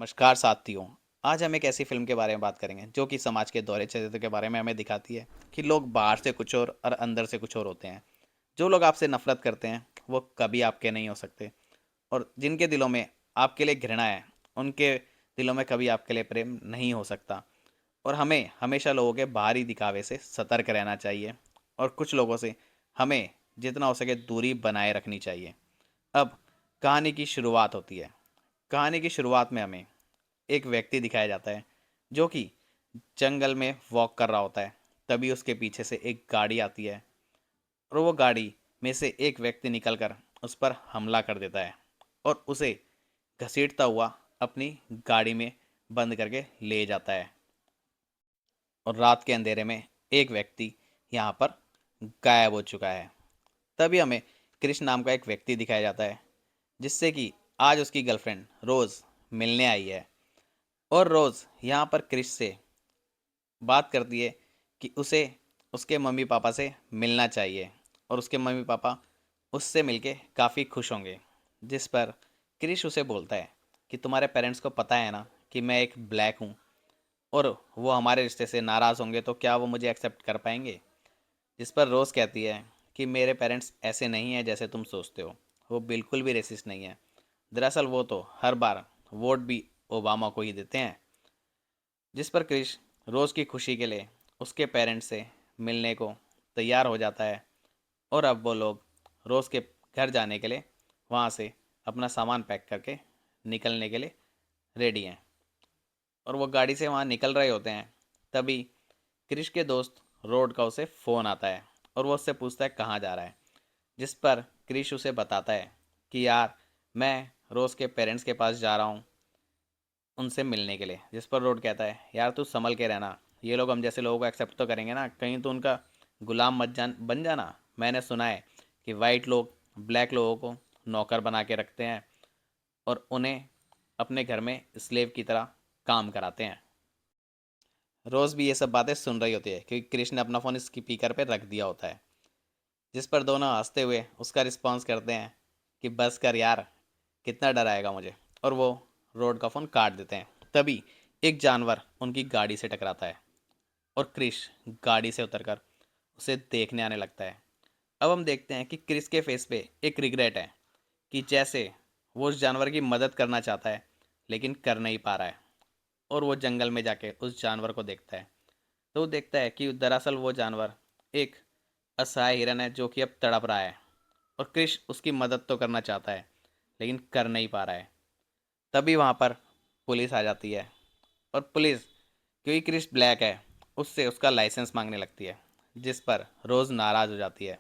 नमस्कार साथियों। आज हम एक ऐसी फिल्म के बारे में बात करेंगे जो कि समाज के दोहरे चरित्र के बारे में हमें दिखाती है कि लोग बाहर से कुछ और अंदर से कुछ और होते हैं। जो लोग आपसे नफरत करते हैं वो कभी आपके नहीं हो सकते, और जिनके दिलों में आपके लिए घृणा है उनके दिलों में कभी आपके लिए प्रेम नहीं हो सकता। और हमें हमेशा लोगों के बाहरी दिखावे से सतर्क रहना चाहिए, और कुछ लोगों से हमें जितना हो सके दूरी बनाए रखनी चाहिए। अब कहानी की शुरुआत होती है। कहानी की शुरुआत में हमें एक व्यक्ति दिखाया जाता है जो कि जंगल में वॉक कर रहा होता है। तभी उसके पीछे से एक गाड़ी आती है, और वो गाड़ी में से एक व्यक्ति निकलकर उस पर हमला कर देता है और उसे घसीटता हुआ अपनी गाड़ी में बंद करके ले जाता है। और रात के अंधेरे में एक व्यक्ति यहाँ पर गायब हो चुका है। तभी हमें कृष्ण नाम का एक व्यक्ति दिखाया जाता है, जिससे कि आज उसकी गर्लफ्रेंड रोज़ मिलने आई है। और रोज़ यहाँ पर क्रिश से बात करती है कि उसे उसके मम्मी पापा से मिलना चाहिए, और उसके मम्मी पापा उससे मिलके काफ़ी खुश होंगे। जिस पर क्रिश उसे बोलता है कि तुम्हारे पेरेंट्स को पता है ना कि मैं एक ब्लैक हूँ, और वो हमारे रिश्ते से नाराज़ होंगे तो क्या वो मुझे एक्सेप्ट कर पाएंगे। जिस पर रोज़ कहती है कि मेरे पेरेंट्स ऐसे नहीं हैं जैसे तुम सोचते हो, वो बिल्कुल भी रेसिस्ट नहीं है। दरअसल वो तो हर बार वोट भी ओबामा को ही देते हैं। जिस पर क्रिश रोज़ की खुशी के लिए उसके पेरेंट्स से मिलने को तैयार हो जाता है, और अब वो लोग रोज़ के घर जाने के लिए वहाँ से अपना सामान पैक करके निकलने के लिए रेडी हैं। और वो गाड़ी से वहाँ निकल रहे होते हैं। तभी क्रिश के दोस्त रोड का उसे फ़ोन आता है, और वो उससे पूछता है कहाँ जा रहा है। जिस पर क्रिश उसे बताता है कि यार, मैं रोज़ के पेरेंट्स के पास जा रहा हूँ उनसे मिलने के लिए। जिस पर रोड कहता है यार तू संभल के रहना, ये लोग हम जैसे लोगों को एक्सेप्ट तो करेंगे ना, कहीं तो उनका गुलाम मत जान बन जाना। मैंने सुना है कि वाइट लोग ब्लैक लोगों को नौकर बना के रखते हैं और उन्हें अपने घर में स्लेव की तरह काम कराते हैं। रोज़ भी ये सब बातें सुन रही होती है क्योंकि कृष्ण ने अपना फ़ोन स्पीकर पे रख दिया होता है। जिस पर दोनों हंसते हुए उसका रिस्पॉन्स करते हैं कि बस कर यार, कितना डराएगा मुझे। और वो रोड का फ़ोन काट देते हैं। तभी एक जानवर उनकी गाड़ी से टकराता है, और क्रिश गाड़ी से उतरकर उसे देखने आने लगता है। अब हम देखते हैं कि क्रिस के फेस पे एक रिग्रेट है, कि जैसे वो उस जानवर की मदद करना चाहता है लेकिन कर नहीं पा रहा है। और वो जंगल में जाके उस जानवर को देखता है, तो वो देखता है कि दरअसल वो जानवर एक असहाय हिरन है जो कि अब तड़प रहा है। और क्रिश उसकी मदद तो करना चाहता है लेकिन कर नहीं पा रहा है। तभी वहाँ पर पुलिस आ जाती है, और पुलिस, क्योंकि क्रिश ब्लैक है, उससे उसका लाइसेंस मांगने लगती है। जिस पर रोज़ नाराज़ हो जाती है,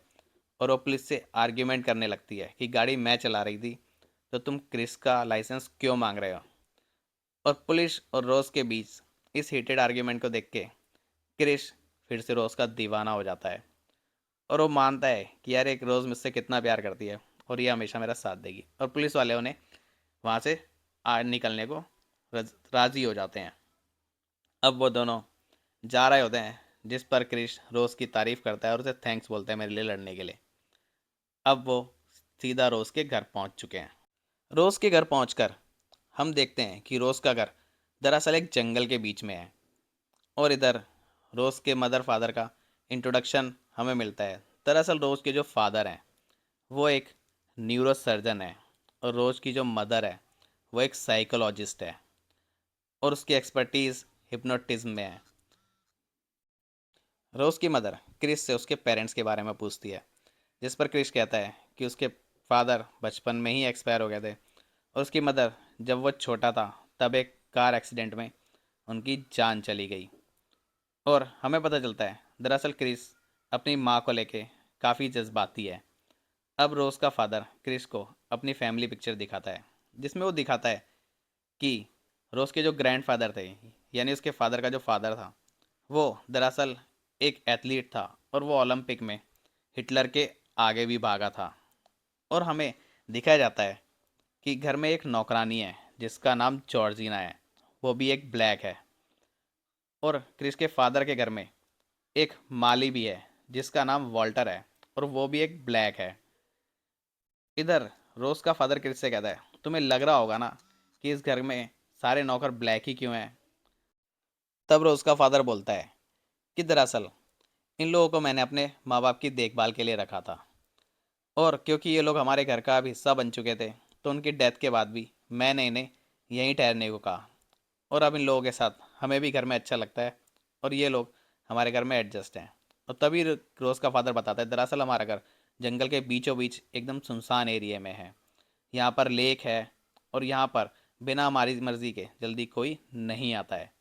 और वो पुलिस से आर्ग्यूमेंट करने लगती है कि गाड़ी मैं चला रही थी तो तुम क्रिस का लाइसेंस क्यों मांग रहे हो। और पुलिस और रोज़ के बीच इस हीटेड आर्ग्यूमेंट को देख के क्रिश फिर से रोज़ का दीवाना हो जाता है, और वो मानता है कि यार एक रोज़ मुझसे कितना प्यार करती है और ये हमेशा मेरा साथ देगी। और पुलिस वाले उन्हें वहाँ से निकलने को राज़ी हो जाते हैं। अब वो दोनों जा रहे होते हैं, जिस पर क्रिश रोज़ की तारीफ़ करता है और उसे थैंक्स बोलता है मेरे लिए लड़ने के लिए। अब वो सीधा रोज़ के घर पहुँच चुके हैं। रोज़ के घर पहुँचकर हम देखते हैं कि रोज़ का घर दरअसल एक जंगल के बीच में है। और इधर रोज़ के मदर फादर का इंट्रोडक्शन हमें मिलता है। दरअसल रोज़ के जो फादर हैं वो एक न्यूरो सर्जन है, और रोज़ की जो मदर है वो एक साइकोलॉजिस्ट है, और उसकी एक्सपर्टीज़ हिप्नोटिज्म में है। रोज़ की मदर क्रिस से उसके पेरेंट्स के बारे में पूछती है, जिस पर क्रिस कहता है कि उसके फादर बचपन में ही एक्सपायर हो गए थे, और उसकी मदर जब वो छोटा था तब एक कार एक्सीडेंट में उनकी जान चली गई। और हमें पता चलता है दरअसल क्रिस अपनी माँ को लेके काफ़ी जज्बाती है। अब रोज़ का फादर क्रिस को अपनी फैमिली पिक्चर दिखाता है, जिसमें वो दिखाता है कि रोज़ के जो ग्रैंड फादर थे, यानी उसके फादर का जो फादर था, वो दरअसल एक एथलीट था, और वो ओलंपिक में हिटलर के आगे भी भागा था। और हमें दिखाया जाता है कि घर में एक नौकरानी है जिसका नाम जॉर्जिना है, वो भी एक ब्लैक है। और क्रिस के फादर के घर में एक माली भी है जिसका नाम वॉल्टर है, और वो भी एक ब्लैक है। इधर रोज़ का फादर क्रिस से कहता है तुम्हें लग रहा होगा ना कि इस घर में सारे नौकर ब्लैक ही क्यों हैं? तब रोज़ का फादर बोलता है कि दरअसल इन लोगों को मैंने अपने माँ बाप की देखभाल के लिए रखा था, और क्योंकि ये लोग हमारे घर का अब हिस्सा बन चुके थे, तो उनकी डेथ के बाद भी मैंने इन्हें यहीं ठहरने को कहा। और अब इन लोगों के साथ हमें भी घर में अच्छा लगता है, और ये लोग हमारे घर में एडजस्ट हैं। और तभी रोज़ का फादर बताता है, दरअसल हमारा घर जंगल के बीचों बीच एकदम सुनसान एरिया में है। यहाँ पर लेक है, और यहाँ पर बिना हमारी मर्ज़ी के जल्दी कोई नहीं आता है।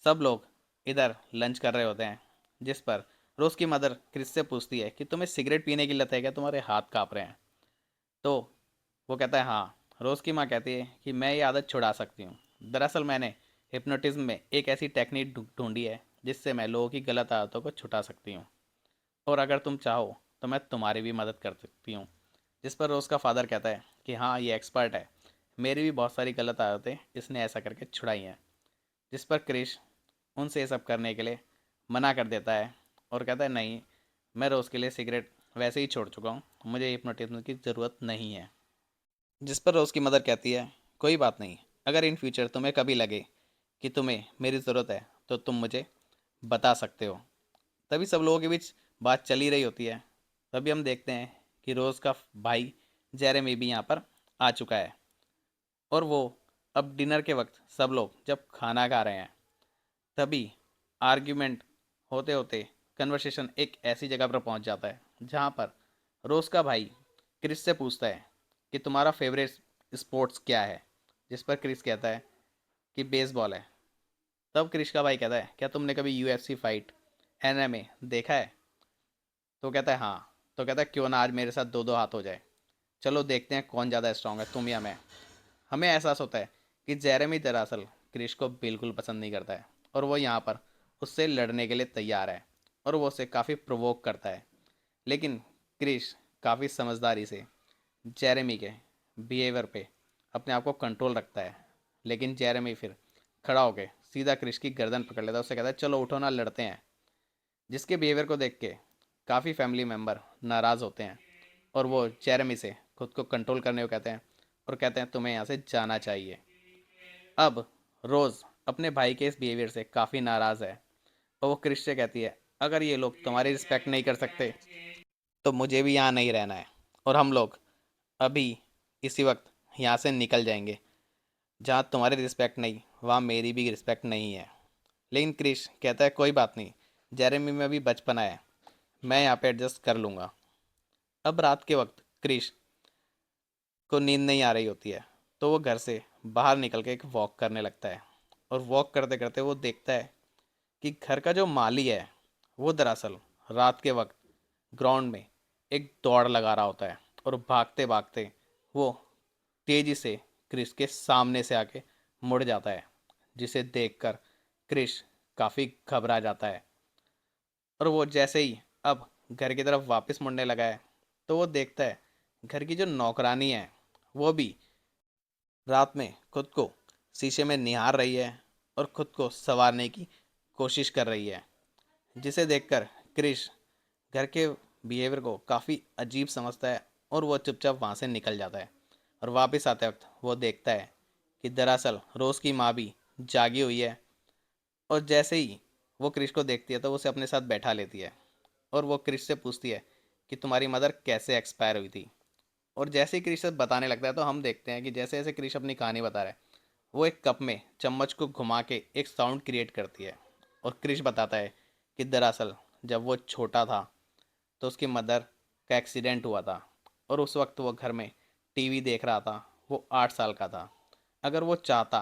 सब लोग इधर लंच कर रहे होते हैं, जिस पर रोज़ की मदर क्रिस से पूछती है कि तुम्हें सिगरेट पीने की लत है क्या, तुम्हारे हाथ काँप रहे हैं? तो वो कहता है हाँ। रोज़ की माँ कहती है कि मैं ये आदत छुड़ा सकती हूँ। दरअसल मैंने हिप्नोटिज्म में एक ऐसी टेक्निक ढूंढी है जिससे मैं लोगों की गलत आदतों को छुटा सकती हूँ, और अगर तुम चाहो तो मैं तुम्हारी भी मदद कर सकती हूँ। जिस पर रोज़ का फादर कहता है कि हाँ, ये एक्सपर्ट है, मेरी भी बहुत सारी गलत आदतें इसने ऐसा करके छुड़ाई हैं। जिस पर क्रिश उनसे ये सब करने के लिए मना कर देता है, और कहता है नहीं, मैं रोज़ के लिए सिगरेट वैसे ही छोड़ चुका हूँ, मुझे हिप्नोटिज्म की ज़रूरत नहीं है। जिस पर रोज़ की मदर कहती है कोई बात नहीं, अगर इन फ्यूचर तुम्हें कभी लगे कि तुम्हें मेरी ज़रूरत है तो तुम मुझे बता सकते हो। तभी सब लोगों के बीच बात चल ही रही होती है। तभी हम देखते हैं कि रोज़ का भाई जेरेमी भी यहाँ पर आ चुका है, और वो अब डिनर के वक्त सब लोग जब खाना खा रहे हैं, तभी आर्ग्यूमेंट होते होते कन्वर्सेशन एक ऐसी जगह पर पहुंच जाता है जहां पर रोज का भाई क्रिस से पूछता है कि तुम्हारा फेवरेट स्पोर्ट्स क्या है। जिस पर क्रिस कहता है कि बेसबॉल है। तब क्रिस का भाई कहता है क्या तुमने कभी यूएफसी फाइट, एनएमए देखा है? तो कहता है हाँ। तो कहता है क्यों ना आज मेरे साथ दो दो हाथ हो जाए, चलो देखते हैं कौन ज़्यादा स्ट्रांग है, तुम या मैं। हमें एहसास होता है कि जेरेमी दरअसल क्रिश को बिल्कुल पसंद नहीं करता है, और वो यहाँ पर उससे लड़ने के लिए तैयार है, और वो उसे काफ़ी प्रोवोक करता है। लेकिन क्रिश काफ़ी समझदारी से जेरेमी के बिहेवियर पे अपने आप को कंट्रोल रखता है। लेकिन जेरेमी फिर खड़ा होकर सीधा क्रिश की गर्दन पकड़ लेता है, उससे कहता है चलो उठो ना, लड़ते हैं। जिसके बिहेवियर को देख के काफ़ी फैमिली मेम्बर नाराज़ होते हैं, और वो जेरेमी से खुद को कंट्रोल करने को कहते हैं, और कहते हैं तुम्हें यहाँ से जाना चाहिए। अब रोज़ अपने भाई के इस बिहेवियर से काफ़ी नाराज़ है, और वो क्रिश से कहती है अगर ये लोग तुम्हारी रिस्पेक्ट नहीं कर सकते तो मुझे भी यहाँ नहीं रहना है, और हम लोग अभी इसी वक्त यहाँ से निकल जाएंगे। जहाँ तुम्हारी रिस्पेक्ट नहीं, वहाँ मेरी भी रिस्पेक्ट नहीं है। लेकिन क्रिश कहता है कोई बात नहीं, जेरेमी में अभी बचपना है, मैं यहाँ पे एडजस्ट कर लूँगा। अब रात के वक्त क्रिश को नींद नहीं आ रही होती है, तो वो घर से बाहर निकल के एक वॉक करने लगता है। और वॉक करते करते वो देखता है कि घर का जो माली है वो दरअसल रात के वक्त ग्राउंड में एक दौड़ लगा रहा होता है, और भागते भागते वो तेजी से क्रिस के सामने से आके मुड़ जाता है। जिसे देखकर क्रिस काफ़ी घबरा जाता है, और वो जैसे ही अब घर की तरफ वापस मुड़ने लगा है, तो वो देखता है घर की जो नौकरानी है वो भी रात में खुद को शीशे में निहार रही है, और खुद को संवारने की कोशिश कर रही है। जिसे देखकर क्रिश घर के बिहेवियर को काफ़ी अजीब समझता है, और वो चुपचाप वहाँ से निकल जाता है। और वापस आते वक्त वो देखता है कि दरअसल रोज़ की माँ भी जागी हुई है, और जैसे ही वो क्रिश को देखती है तो वो उसे अपने साथ बैठा लेती है, और वो क्रिश से पूछती है कि तुम्हारी मदर कैसे एक्सपायर हुई थी। और जैसे ही क्रिश बताने लगता है तो हम देखते हैं कि जैसे जैसे क्रिश अपनी कहानी बता रहा है, वो एक कप में चम्मच को घुमा के एक साउंड क्रिएट करती है। और क्रिश बताता है कि दरअसल जब वो छोटा था तो उसकी मदर का एक्सीडेंट हुआ था, और उस वक्त वो घर में टीवी देख रहा था। वो 8 साल का था। अगर वो चाहता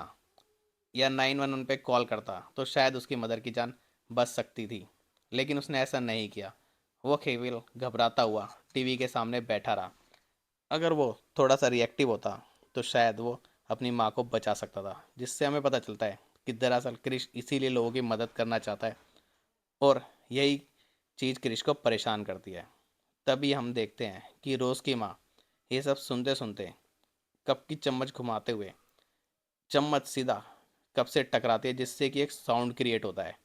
या 911 पे कॉल करता तो शायद उसकी मदर की जान बच सकती थी, लेकिन उसने ऐसा नहीं किया। वो केवल घबराता हुआ टीवी के सामने बैठा रहा। अगर वो थोड़ा सा रिएक्टिव होता तो शायद वो अपनी माँ को बचा सकता था। जिससे हमें पता चलता है कि दरअसल क्रिश इसीलिए लोगों की मदद करना चाहता है, और यही चीज़ क्रिश को परेशान करती है। तभी हम देखते हैं कि रोज़ की माँ ये सब सुनते सुनते कप की चम्मच घुमाते हुए चम्मच सीधा कप से टकराती है, जिससे कि एक साउंड क्रिएट होता है।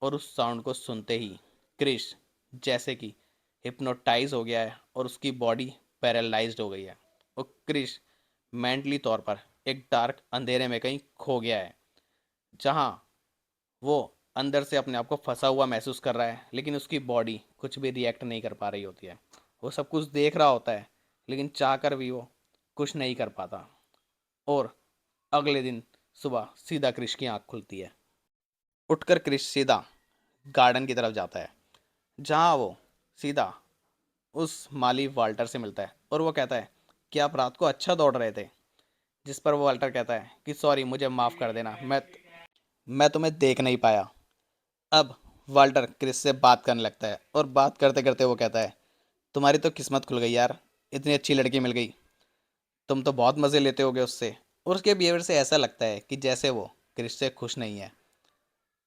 और उस साउंड को सुनते ही क्रिश जैसे कि हिप्नोटाइज हो गया है, और उसकी बॉडी पैरालाइज्ड हो गई है। और क्रिश मेंटली तौर पर एक डार्क अंधेरे में कहीं खो गया है, जहाँ वो अंदर से अपने आप को फंसा हुआ महसूस कर रहा है, लेकिन उसकी बॉडी कुछ भी रिएक्ट नहीं कर पा रही होती है। वो सब कुछ देख रहा होता है, लेकिन चाह कर भी वो कुछ नहीं कर पाता। और अगले दिन सुबह सीधा क्रिश की आँख खुलती है। उठकर क्रिश सीधा गार्डन की तरफ जाता है, जहाँ वो सीधा उस माली वाल्टर से मिलता है और वो कहता है कि आप रात को अच्छा दौड़ रहे थे। जिस पर वो वाल्टर कहता है कि सॉरी, मुझे माफ़ कर देना, मैं तुम्हें देख नहीं पाया। अब वाल्टर क्रिस से बात करने लगता है और बात करते करते वो कहता है, तुम्हारी तो किस्मत खुल गई यार, इतनी अच्छी लड़की मिल गई। तुम तो बहुत मज़े लेते होगे उससे। और उसके बिहेवियर से ऐसा लगता है कि जैसे वो क्रिस से खुश नहीं है।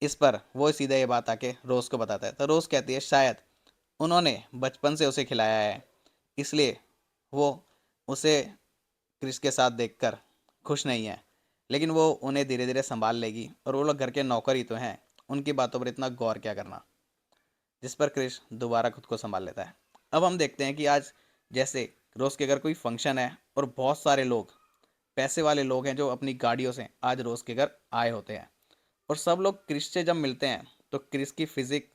इस पर वो सीधा ये बात आके रोज़ को बताता है, तो रोज़ कहती है शायद उन्होंने बचपन से उसे खिलाया है, इसलिए वो उसे क्रिस के साथ देखकर खुश नहीं है। लेकिन वो उन्हें धीरे धीरे संभाल लेगी, और वो लोग घर के नौकर ही तो हैं, उनकी बातों पर इतना गौर क्या करना। जिस पर क्रिश दोबारा खुद को संभाल लेता है। अब हम देखते हैं कि आज जैसे रोज़ के घर कोई फंक्शन है और बहुत सारे लोग, पैसे वाले लोग हैं जो अपनी गाड़ियों से आज रोज़ के घर आए होते हैं। और सब लोग क्रिश से जब मिलते हैं तो क्रिश की फिजिक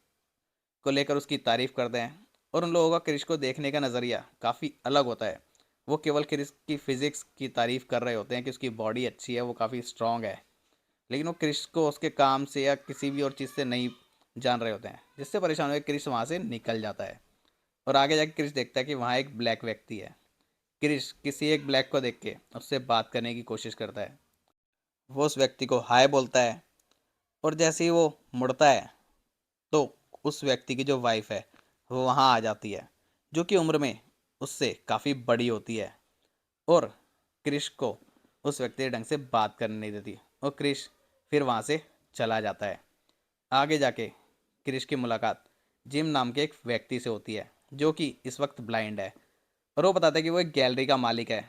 को लेकर उसकी तारीफ करते हैं। और उन लोगों का क्रिश को देखने का नज़रिया काफ़ी अलग होता है। वो केवल क्रिश की फिजिक्स की तारीफ कर रहे होते हैं कि उसकी बॉडी अच्छी है, वो काफ़ी स्ट्रांग है। लेकिन वो क्रिश को उसके काम से या किसी भी और चीज़ से नहीं जान रहे होते हैं, जिससे परेशान होकर क्रिश वहाँ से निकल जाता है। और आगे जाके क्रिश देखता है कि वहाँ एक ब्लैक व्यक्ति है। क्रिश किसी एक ब्लैक को देख के उससे बात करने की कोशिश करता है। वो उस व्यक्ति को हाय बोलता है, और जैसे ही वो मुड़ता है तो उस व्यक्ति की जो वाइफ है वो वहाँ आ जाती है, जो कि उम्र में उससे काफ़ी बड़ी होती है। और क्रिश को उस व्यक्ति से ढंग से बात करने नहीं देती, और क्रिश फिर वहाँ से चला जाता है। आगे जाके क्रिश की मुलाकात जिम नाम के एक व्यक्ति से होती है, जो कि इस वक्त ब्लाइंड है। और वो बताता है कि वो एक गैलरी का मालिक है।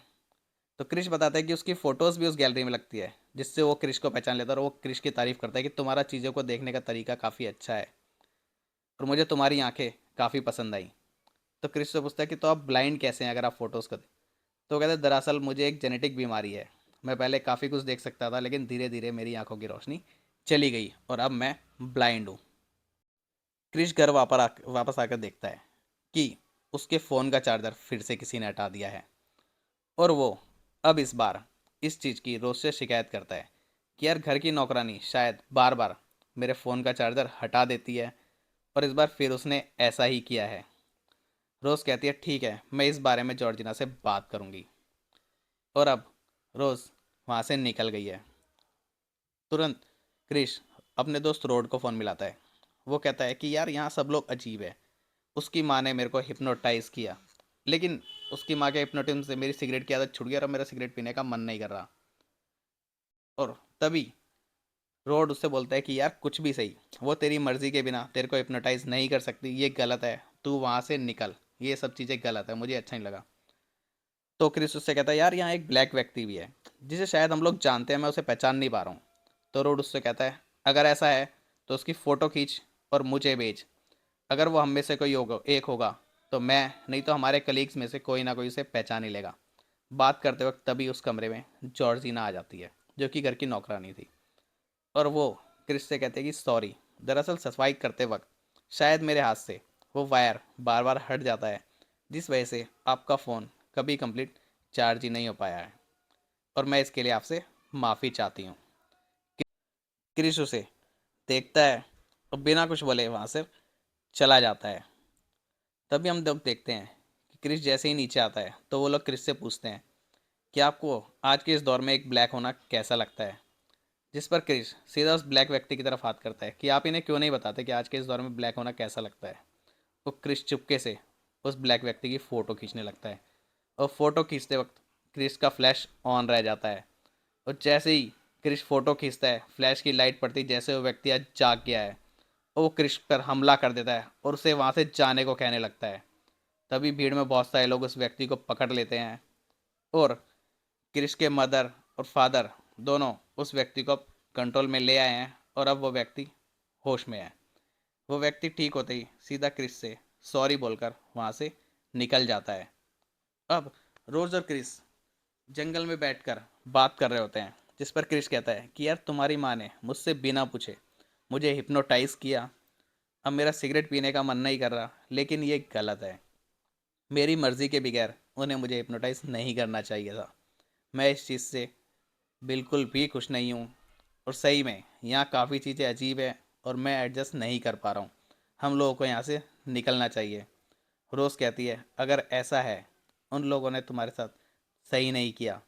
तो क्रिश बताता है कि उसकी फ़ोटोज़ भी उस गैलरी में लगती है, जिससे वो क्रिश को पहचान लेता है। और वो क्रिश की तारीफ़ करता है कि तुम्हारा चीज़ों को देखने का तरीका काफ़ी अच्छा है, और मुझे तुम्हारी आंखें काफ़ी पसंद आई। तो क्रिश से पूछता है कि तो आप ब्लाइंड कैसे हैं अगर आप फ़ोटोज़ को तो वो कहते हैं दरअसल मुझे एक जेनेटिक बीमारी है। मैं पहले काफ़ी कुछ देख सकता था, लेकिन धीरे धीरे मेरी आंखों की रोशनी चली गई और अब मैं ब्लाइंड हूँ। क्रिश घर वापस आकर देखता है कि उसके फ़ोन का चार्जर फिर से किसी ने हटा दिया है। और वो अब इस बार इस चीज़ की रोज से शिकायत करता है कि यार घर की नौकरानी शायद बार बार मेरे फ़ोन का चार्जर हटा देती है, और इस बार फिर उसने ऐसा ही किया है। रोज़ कहती है ठीक है, मैं इस बारे में जॉर्जिना से बात करूँगी। और अब रोज़ वहाँ से निकल गई है। तुरंत क्रिश अपने दोस्त रोड को फ़ोन मिलाता है। वो कहता है कि यार यहाँ सब लोग अजीब है। उसकी माँ ने मेरे को हिप्नोटाइज़ किया, लेकिन उसकी माँ के हिप्नोटिज्म से मेरी सिगरेट की आदत छूट गई और अब मेरा सिगरेट पीने का मन नहीं कर रहा। और तभी रोड उससे बोलता है कि यार कुछ भी सही, वो तेरी मर्ज़ी के बिना तेरे को हिप्नोटाइज़ नहीं कर सकती, ये गलत है, तू वहाँ से निकल, ये सब चीज़ें गलत है, मुझे अच्छा नहीं लगा। तो क्रिस उससे कहता है यार यहाँ एक ब्लैक व्यक्ति भी है, जिसे शायद हम लोग जानते हैं, मैं उसे पहचान नहीं पा रहा हूँ। तो रोड उससे कहता है अगर ऐसा है तो उसकी फ़ोटो खींच और मुझे भेज। अगर वो हम में से कोई होगा, एक होगा, तो मैं नहीं तो हमारे कलीग्स में से कोई ना कोई उसे पहचान ही लेगा। बात करते वक्त तभी उस कमरे में जॉर्जिना आ जाती है, जो कि घर की नौकरानी थी। और वो क्रिस से कहते हैं कि सॉरी, दरअसल सफाई करते वक्त शायद मेरे हाथ से वो वायर बार बार हट जाता है, जिस वजह से आपका फ़ोन कभी कंप्लीट चार्ज ही नहीं हो पाया है, और मैं इसके लिए आपसे माफ़ी चाहती हूँ। क्रिस उसे देखता है और बिना कुछ बोले वहाँ से चला जाता है। तभी हम लोग देखते हैं कि क्रिस जैसे ही नीचे आता है तो वो लोग क्रिस से पूछते हैं कि आपको आज के इस दौर में एक ब्लैक होना कैसा लगता है। जिस पर क्रिस सीधा उस ब्लैक व्यक्ति की तरफ हाथ करता है कि आप इन्हें क्यों नहीं बताते कि आज के इस दौर में ब्लैक होना कैसा लगता है। वो क्रिस चुपके से उस ब्लैक व्यक्ति की फ़ोटो खींचने लगता है, और फ़ोटो खींचते वक्त क्रिस का फ्लैश ऑन रह जाता है। और जैसे ही क्रिस फ़ोटो खींचता है, फ्लैश की लाइट पड़ती है, जैसे वो व्यक्ति आज जाग गया है, और वो क्रिस पर हमला कर देता है और उसे वहाँ से जाने को कहने लगता है। तभी भीड़ में बहुत सारे लोग उस व्यक्ति को पकड़ लेते हैं, और क्रिश के मदर और फादर दोनों उस व्यक्ति को कंट्रोल में ले आए हैं, और अब वो व्यक्ति होश में है। वो व्यक्ति ठीक होते ही सीधा क्रिस से सॉरी बोलकर वहाँ से निकल जाता है। अब रोज और क्रिस जंगल में बैठकर बात कर रहे होते हैं, जिस पर क्रिश कहता है कि यार तुम्हारी माँ ने मुझसे बिना पूछे मुझे हिप्नोटाइज किया। अब मेरा सिगरेट पीने का मन नहीं कर रहा, लेकिन ये गलत है। मेरी मर्जी के बगैर उन्हें मुझे हिप्नोटाइज नहीं करना चाहिए था। मैं इस चीज़ से बिल्कुल भी खुश नहीं हूँ। और सही में यहाँ काफ़ी चीज़ें अजीब है और मैं एडजस्ट नहीं कर पा रहा हूँ। हम लोगों को यहाँ से निकलना चाहिए। रोज़ कहती है अगर ऐसा है, उन लोगों ने तुम्हारे साथ सही नहीं किया,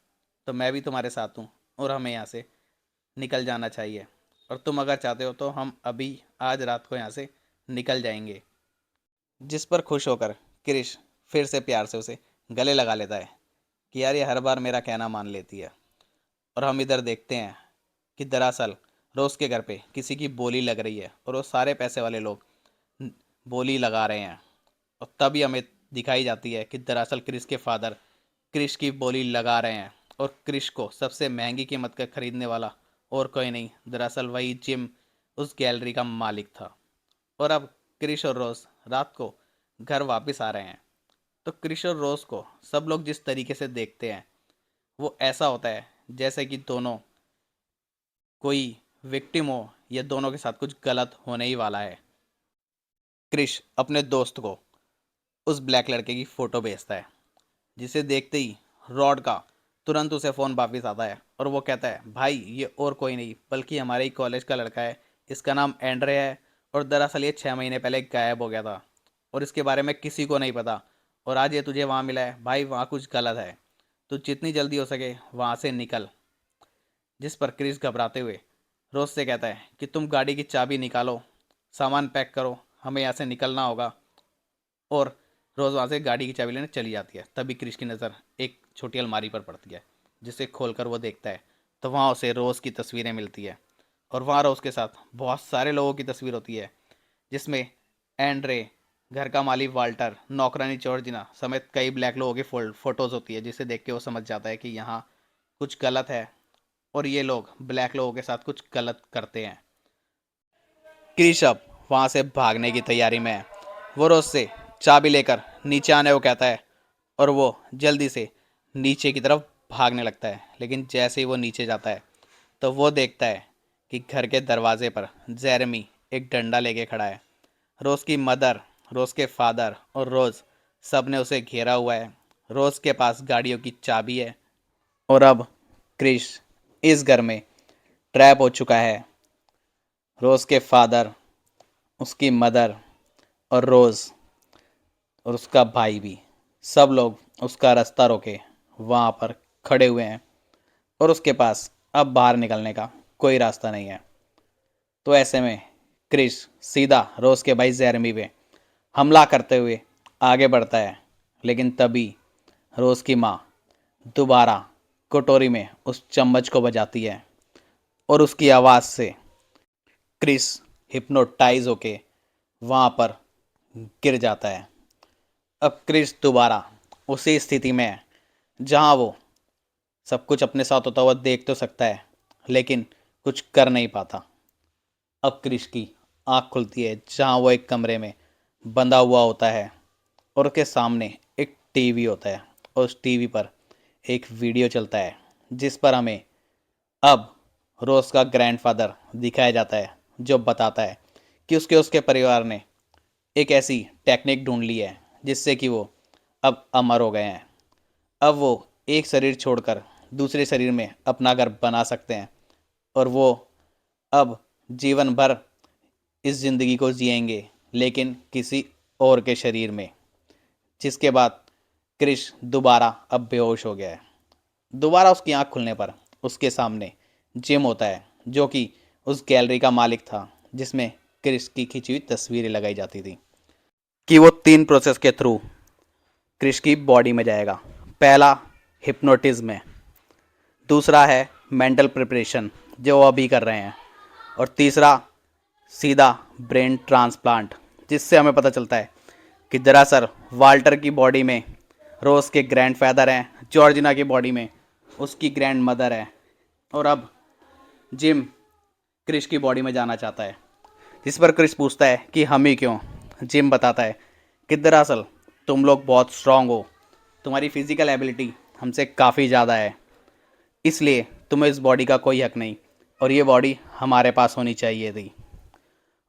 तो मैं भी तुम्हारे साथ हूँ और हमें यहाँ से निकल जाना चाहिए। और तुम अगर चाहते हो तो हम अभी आज रात को यहाँ से निकल जाएंगे। जिस पर खुश होकर क्रिश फिर से प्यार से उसे गले लगा लेता है कि यार ये हर बार मेरा कहना मान लेती है। और हम इधर देखते हैं कि दरअसल रोज़ के घर पे किसी की बोली लग रही है और वो सारे पैसे वाले लोग बोली लगा रहे हैं। और तभी हमें दिखाई जाती है कि दरअसल क्रिश के फादर क्रिश की बोली लगा रहे हैं। और क्रिश को सबसे महंगी कीमत का खरीदने वाला और कोई नहीं, दरअसल वही जिम उस गैलरी का मालिक था। और अब क्रिश और रोज रात को घर वापस आ रहे हैं। तो क्रिश और रोज को सब लोग जिस तरीके से देखते हैं, वो ऐसा होता है जैसे कि दोनों कोई विक्टिम हो या दोनों के साथ कुछ गलत होने ही वाला है। क्रिश अपने दोस्त को उस ब्लैक लड़के की फ़ोटो भेजता है, जिसे देखते ही रॉड का तुरंत उसे फ़ोन वापस आता है और वो कहता है भाई ये और कोई नहीं बल्कि हमारे ही कॉलेज का लड़का है। इसका नाम एंड्रे है और दरअसल ये 6 महीने पहले गायब हो गया था और इसके बारे में किसी को नहीं पता। और आज ये तुझे वहाँ मिला है, भाई वहाँ कुछ गलत है, तो जितनी जल्दी हो सके वहाँ से निकल। जिस पर क्रिस घबराते हुए रोज से कहता है कि तुम गाड़ी की चाबी निकालो, सामान पैक करो, हमें यहाँ से निकलना होगा। और रोज़ वहाँ से गाड़ी की चाबी लेने चली जाती है। तभी क्रिश की नज़र एक छोटी अलमारी पर पड़ती है, जिसे खोलकर वो देखता है तो वहाँ उसे रोज़ की तस्वीरें मिलती है। और वहाँ रोज़ के साथ बहुत सारे लोगों की तस्वीर होती है, जिसमें एंड्रे, घर का माली वाल्टर, नौकरानी जॉर्जिना समेत कई ब्लैक लोगों की फ़ोटोज़ होती है, जिसे देख के वो समझ जाता है कि यहाँ कुछ गलत है और ये लोग ब्लैक लोगों के साथ कुछ गलत करते हैं। क्रिश अब वहाँ से भागने की तैयारी में है। वो रोज से चाबी लेकर नीचे आने को कहता है और वो जल्दी से नीचे की तरफ भागने लगता है। लेकिन जैसे ही वो नीचे जाता है तो वो देखता है कि घर के दरवाजे पर जेरेमी एक डंडा लेके खड़ा है। रोज़ की मदर, रोज़ के फादर और रोज़ सब ने उसे घेरा हुआ है। रोज़ के पास गाड़ियों की चाबी है और अब क्रिश इस घर में ट्रैप हो चुका है। रोज़ के फादर, उसकी मदर और रोज़ और उसका भाई भी, सब लोग उसका रास्ता रोके वहाँ पर खड़े हुए हैं और उसके पास अब बाहर निकलने का कोई रास्ता नहीं है। तो ऐसे में क्रिस सीधा रोज़ के भाई जेरेमी पे हमला करते हुए आगे बढ़ता है। लेकिन तभी रोज़ की माँ दोबारा कटोरी में उस चम्मच को बजाती है और उसकी आवाज़ से क्रिस हिप्नोटाइज होके वहाँ पर गिर जाता है। अब क्रिस दोबारा उसी स्थिति में है जहाँ वो सब कुछ अपने साथ होता हुआ देख तो सकता है, लेकिन कुछ कर नहीं पाता। अब क्रिश की आँख खुलती है जहाँ वो एक कमरे में बंधा हुआ होता है और उसके सामने एक टीवी होता है और उस टीवी पर एक वीडियो चलता है, जिस पर हमें अब रोज़ का ग्रैंडफादर दिखाया जाता है, जो बताता है कि उसके उसके परिवार ने एक ऐसी टेक्निक ढूंढ ली है जिससे कि वो अब अमर हो गए हैं। अब वो एक शरीर छोड़कर दूसरे शरीर में अपना घर बना सकते हैं और वो अब जीवन भर इस ज़िंदगी को जिएंगे, लेकिन किसी और के शरीर में। जिसके बाद क्रिश दोबारा अब बेहोश हो गया है। दोबारा उसकी आंख खुलने पर उसके सामने जिम होता है, जो कि उस गैलरी का मालिक था जिसमें क्रिश की खिंची हुई तस्वीरें लगाई जाती थी। कि वो 3 प्रोसेस के थ्रू क्रिश की बॉडी में जाएगा। पहला हिप्नोटिज्म है, दूसरा है मेंटल प्रिपरेशन जो वो अभी कर रहे हैं, और तीसरा सीधा ब्रेन ट्रांसप्लांट, जिससे हमें पता चलता है कि दरअसल वाल्टर की बॉडी में रोज़ के ग्रैंडफादर हैं, जॉर्जिना की बॉडी में उसकी ग्रैंड मदर है, और अब जिम क्रिश की बॉडी में जाना चाहता है। जिस पर क्रिश पूछता है कि हम ही क्यों। जिम बताता है कि दरअसल तुम लोग बहुत स्ट्रांग हो, तुम्हारी फिजिकल एबिलिटी हमसे काफ़ी ज़्यादा है, इसलिए तुम्हें इस बॉडी का कोई हक नहीं, और ये बॉडी हमारे पास होनी चाहिए थी।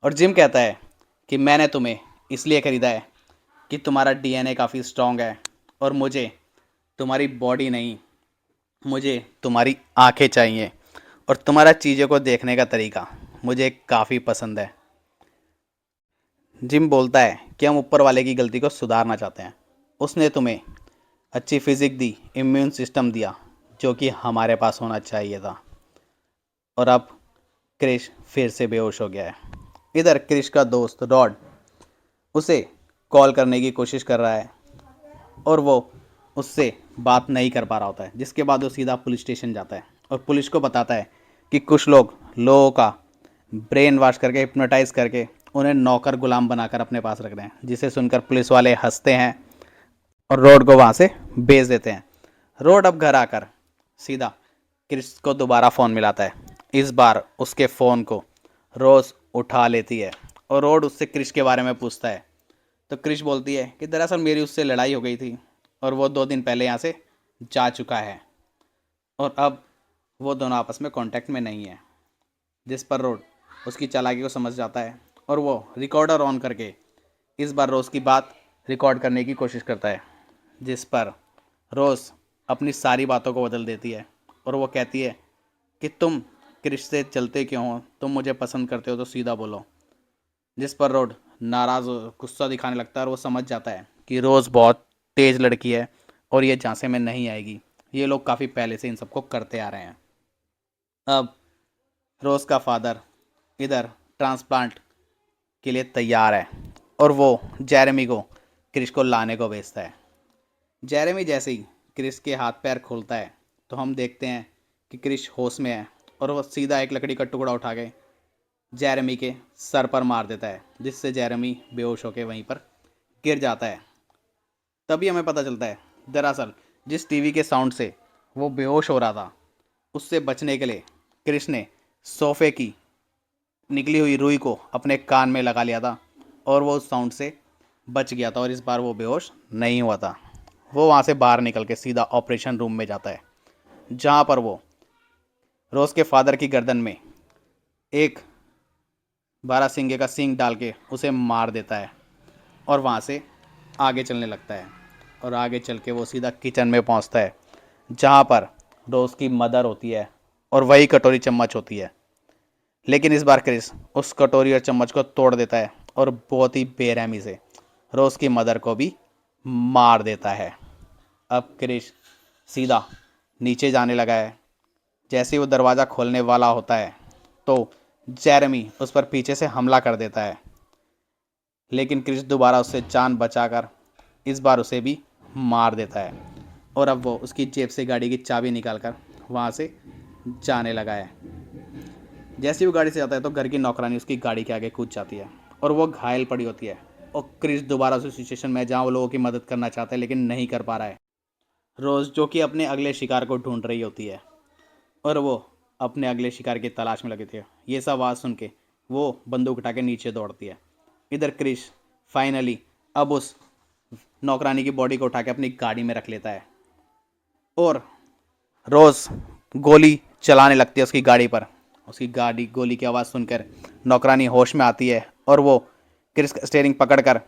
और जिम कहता है कि मैंने तुम्हें इसलिए ख़रीदा है कि तुम्हारा डीएनए काफ़ी स्ट्रॉन्ग है, और मुझे तुम्हारी बॉडी नहीं, मुझे तुम्हारी आंखें चाहिए, और तुम्हारा चीज़ों को देखने का तरीका मुझे काफ़ी पसंद है। जिम बोलता है कि हम ऊपर वाले की गलती को सुधारना चाहते हैं। उसने तुम्हें अच्छी फिजिक दी, इम्यून सिस्टम दिया, जो कि हमारे पास होना चाहिए था। और अब क्रिश फिर से बेहोश हो गया है। इधर क्रिश का दोस्त रॉड उसे कॉल करने की कोशिश कर रहा है, और वो उससे बात नहीं कर पा रहा होता है, जिसके बाद वो सीधा पुलिस स्टेशन जाता है और पुलिस को बताता है कि कुछ लोग लोगों का ब्रेन वॉश करके, हिप्नोटाइज करके उन्हें नौकर गुलाम बनाकर अपने पास रख रहे हैं। जिसे सुनकर पुलिस वाले हंसते हैं और रोड को वहाँ से भेज देते हैं। रोड अब घर आकर सीधा क्रिस को दोबारा फ़ोन मिलाता है। इस बार उसके फ़ोन को रोज़ उठा लेती है और रोड उससे क्रिस के बारे में पूछता है। तो क्रिश बोलती है कि दरअसल मेरी उससे लड़ाई हो गई थी, और वो 2 दिन पहले यहाँ से जा चुका है, और अब वो दोनों आपस में कांटेक्ट में नहीं है। जिस पर रोड उसकी चालाकी को समझ जाता है और वो रिकॉर्डर ऑन करके इस बार रोज़ की बात रिकॉर्ड करने की कोशिश करता है, जिस पर रोज़ अपनी सारी बातों को बदल देती है और वो कहती है कि तुम क्रिश से चलते क्यों हो, तुम मुझे पसंद करते हो तो सीधा बोलो। जिस पर रोड नाराज़ गुस्सा दिखाने लगता है और वो समझ जाता है कि रोज़ बहुत तेज़ लड़की है और ये झांसे में नहीं आएगी। ये लोग काफ़ी पहले से इन सबको करते आ रहे हैं। अब रोज़ का फादर इधर ट्रांसप्लांट के लिए तैयार है और वो जेरेमी को क्रिश को लाने को भेजता है। जेरेमी जैसे ही क्रिश के हाथ पैर खोलता है तो हम देखते हैं कि क्रिश होश में है, और वो सीधा एक लकड़ी का टुकड़ा उठा के जेरेमी के सर पर मार देता है, जिससे जेरेमी बेहोश होकर वहीं पर गिर जाता है। तभी हमें पता चलता है दरअसल जिस टीवी के साउंड से वो बेहोश हो रहा था, उससे बचने के लिए क्रिश ने सोफे की निकली हुई रुई को अपने कान में लगा लिया था, और वो उस साउंड से बच गया था, और इस बार वो बेहोश नहीं हुआ था। वो वहाँ से बाहर निकल के सीधा ऑपरेशन रूम में जाता है, जहाँ पर वो रोज़ के फादर की गर्दन में एक बारहसिंगे का सींग डाल के उसे मार देता है, और वहाँ से आगे चलने लगता है। और आगे चल के वो सीधा किचन में पहुँचता है, जहाँ पर रोज़ की मदर होती है और वही कटोरी चम्मच होती है। लेकिन इस बार क्रिस उस कटोरी और चम्मच को तोड़ देता है और बहुत ही बेरहमी से रोज़ की मदर को भी मार देता है। अब क्रिस सीधा नीचे जाने लगा है। जैसे ही वो दरवाज़ा खोलने वाला होता है तो जेरेमी उस पर पीछे से हमला कर देता है, लेकिन क्रिस दोबारा उससे जान बचाकर इस बार उसे भी मार देता है, और अब वो उसकी जेब से गाड़ी की चाबी निकालकर वहाँ से जाने लगा है। जैसे ही वो गाड़ी से जाता है तो घर की नौकरानी उसकी गाड़ी के आगे कूद जाती है और वो घायल पड़ी होती है। और क्रिस दोबारा उस सिचुएशन में जहाँ वो लोगों की मदद करना चाहता है लेकिन नहीं कर पा रहा है। रोज़ जो कि अपने अगले शिकार को ढूंढ रही होती है, और वो अपने अगले शिकार की तलाश में लगी थी। ये सब आवाज़ सुन के वो बंदूक उठा के नीचे दौड़ती है। इधर क्रिस फाइनली अब उस नौकरानी की बॉडी को उठा के अपनी गाड़ी में रख लेता है, और रोज़ गोली चलाने लगती है उसकी गाड़ी पर। उसकी गाड़ी गोली की आवाज़ सुनकर नौकरानी होश में आती है और वो क्रिस का स्टीयरिंग पकड़कर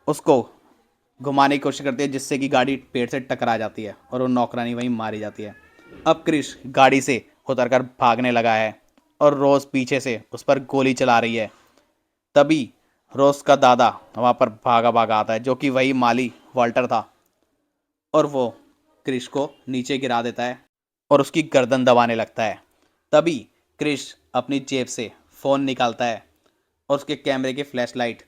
उसको घुमाने की कोशिश करती है, जिससे कि गाड़ी पेड़ से टकरा जाती है और वो नौकरानी वहीं मारी जाती है। अब क्रिस गाड़ी से उतरकर भागने लगा है और रोज़ पीछे से उस पर गोली चला रही है। तभी रोज़ का दादा वहाँ पर भागा भागा आता है, जो कि वही माली वाल्टर था, और वो क्रिश को नीचे गिरा देता है और उसकी गर्दन दबाने लगता है। तभी क्रिश अपनी जेब से फ़ोन निकालता है और उसके कैमरे की फ्लैशलाइट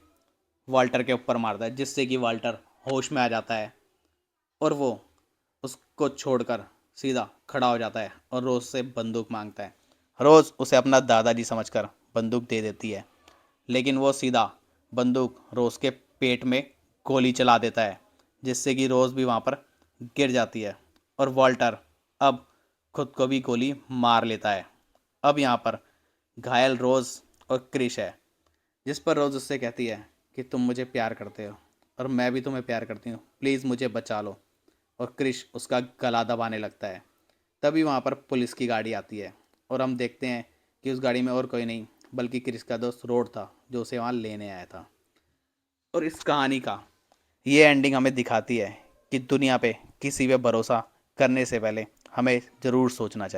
वाल्टर के ऊपर मारता है, जिससे कि वाल्टर होश में आ जाता है, और वो उसको छोड़कर सीधा खड़ा हो जाता है और रोज़ से बंदूक मांगता है। रोज़ उसे अपना दादाजी समझकर बंदूक दे देती है, लेकिन वो सीधा बंदूक रोज़ के पेट में गोली चला देता है, जिससे कि रोज़ भी वहाँ पर गिर जाती है, और वॉल्टर अब खुद को भी गोली मार लेता है। अब यहाँ पर घायल रोज़ और क्रिश है, जिस पर रोज़ उससे कहती है कि तुम मुझे प्यार करते हो और मैं भी तुम्हें प्यार करती हूँ, प्लीज़ मुझे बचा लो। और क्रिश उसका गला दबाने लगता है। तभी वहाँ पर पुलिस की गाड़ी आती है और हम देखते हैं कि उस गाड़ी में और कोई नहीं बल्कि क्रिश का दोस्त रोड था जो उसे वहाँ लेने आया था। और इस कहानी का ये एंडिंग हमें दिखाती है कि दुनिया पे किसी पे भरोसा करने से पहले हमें ज़रूर सोचना चाहिए।